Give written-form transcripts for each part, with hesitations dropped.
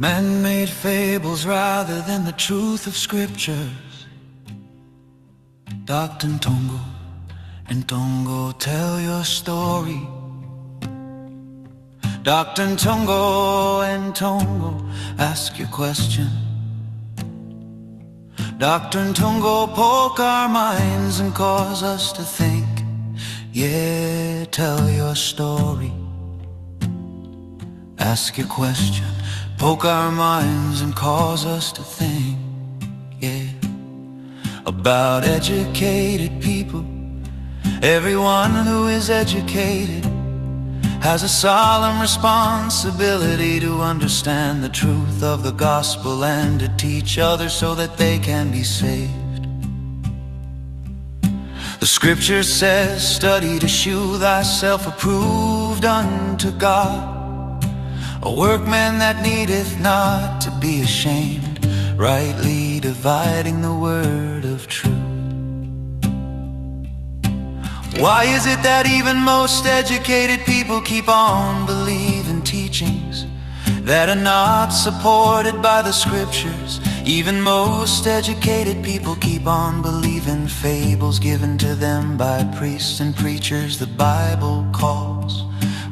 Man-made fables rather than the truth of scriptures. Dr. Ntungo, Ntungo, tell your story. Dr. Ntungo, Ntungo, ask your question. Dr. Ntungo, poke our minds and cause us to think. Yeah, tell your story. Ask your question. Poke our minds and cause us to think, yeah, about educated people. Everyone who is educated has a solemn responsibility to understand the truth of the gospel and to teach others so that they can be saved. The scripture says, study to shew thyself approved unto God, a workman that needeth not to be ashamed, rightly dividing the word of truth. Why is it that even most educated people keep on believing teachings that are not supported by the scriptures? Even most educated people keep on believing fables given to them by priests and preachers the Bible calls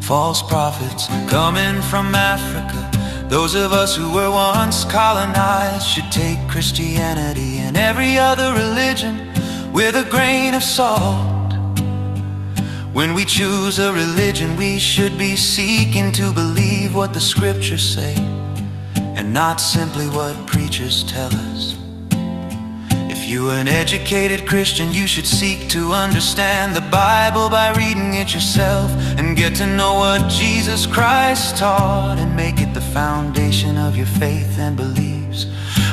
false prophets coming from Africa. Those of us who were once colonized should take Christianity and every other religion with a grain of salt. When we choose a religion, we should be seeking to believe what the scriptures say and not simply what preachers tell us. If you're an educated Christian, you should seek to understand the Bible by reading it yourself and get to know what Jesus Christ taught and make it the foundation of your faith and beliefs.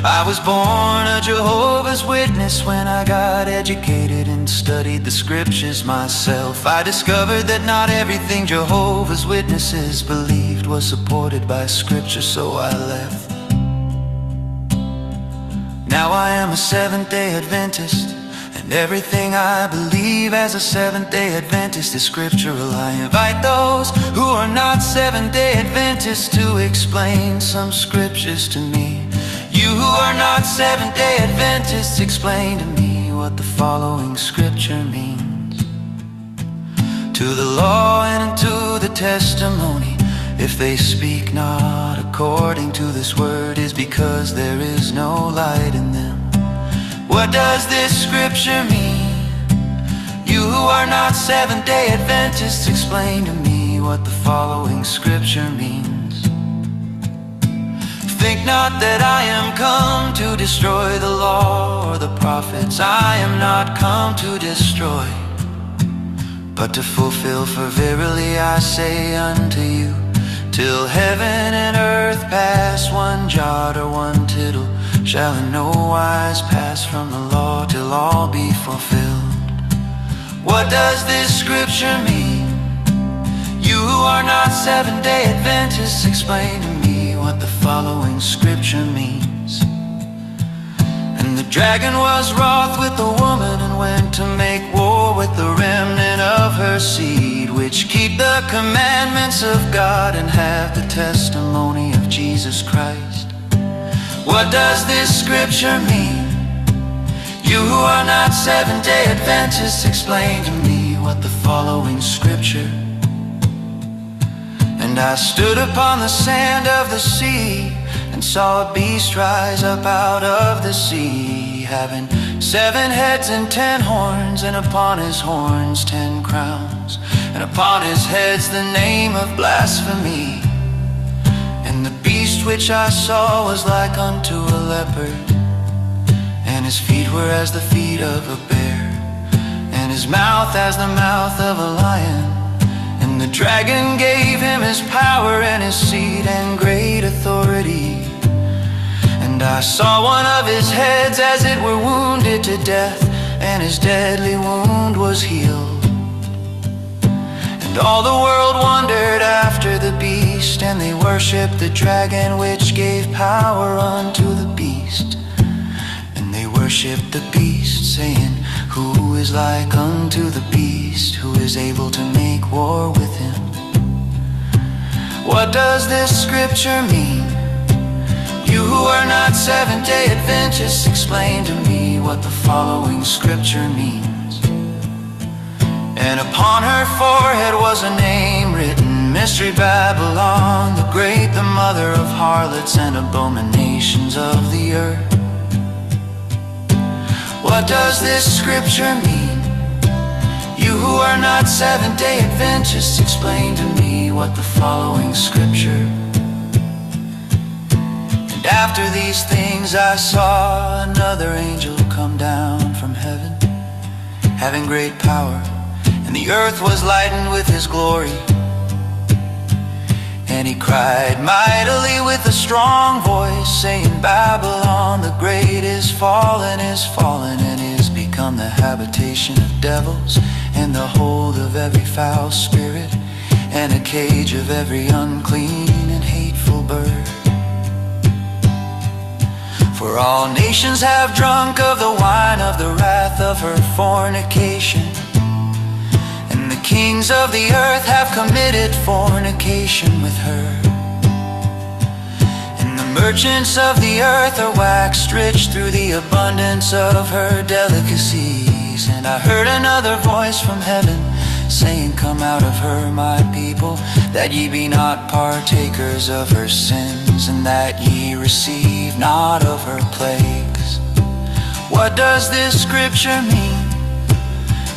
I was born a Jehovah's Witness. When I got educated and studied the scriptures myself, I discovered that not everything Jehovah's Witnesses believed was supported by scripture, so I left. Now I am a Seventh-day Adventist, and everything I believe as a Seventh-day Adventist is scriptural. I invite those who are not Seventh-day Adventists to explain some scriptures to me. You who are not Seventh-day Adventists, explain to me what the following scripture means. To the law and to the testimony, if they speak not according to this word, is because there is no light in them. What does this scripture mean? You who are not Seventh-day Adventists, explain to me what the following scripture means. Think not that I am come to destroy the law or the prophets. I am not come to destroy, but to fulfill. For verily I say unto you, till heaven and earth pass, one jot or one tittle shall in no wise pass from the law, till all be fulfilled. What does this scripture mean? You who are not Seventh-day Adventists, explain to me what the following scripture means. And the dragon was wroth with the woman and went to make war with the remnant of her seed, which keep the commandments of God and have the testimony of Jesus Christ. What does this scripture mean? You who are not Seventh-day Adventists, explain to me what the following scripture. And I stood upon the sand of the sea and saw a beast rise up out of the sea, having 7 heads and 10 horns, and upon his horns 10 crowns, and upon his heads the name of blasphemy. And the beast which I saw was like unto a leopard, and his feet were as the feet of a bear, and his mouth as the mouth of a lion. And the dragon gave him his power and his seat and great authority. And I saw one of his heads as it were wounded to death, and his deadly wound was healed. And all the world wondered after the beast, and they worshipped the dragon which gave power unto the beast. And they worshipped the beast, saying, Who is like unto the beast? Who is able to make war with him? What does this scripture mean? who are not Seventh-day Adventists, explain to me what the following scripture means. And upon her forehead was a name written, Mystery Babylon the Great, the mother of harlots and abominations of the earth. What does this scripture mean? You who are not Seventh-day Adventists, explain to me what the following scripture. And after these things I saw another angel come down from heaven, having great power, and the earth was lightened with his glory. And he cried mightily with a strong voice, saying, Babylon the Great is fallen, and is become the habitation of devils, and the hold of every foul spirit, and a cage of every unclean and hateful bird. For all nations have drunk of the wine of the wrath of her fornication, and the kings of the earth have committed fornication with her. And the merchants of the earth are waxed rich through the abundance of her delicacies. And I heard another voice from heaven saying, Come out of her, my people, that ye be not partakers of her sins, and that ye receive not of her plagues. What does this scripture mean?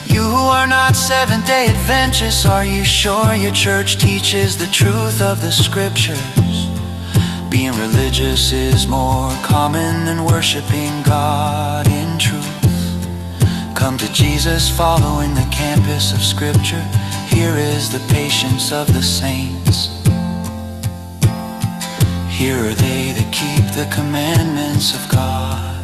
You who are not Seventh-day Adventists, are you sure your church teaches the truth of the scriptures? Being religious is more common than worshiping God in truth. Come to Jesus following the campus of scripture. Here is the patience of the saints. Here are they that keep the commandments of God.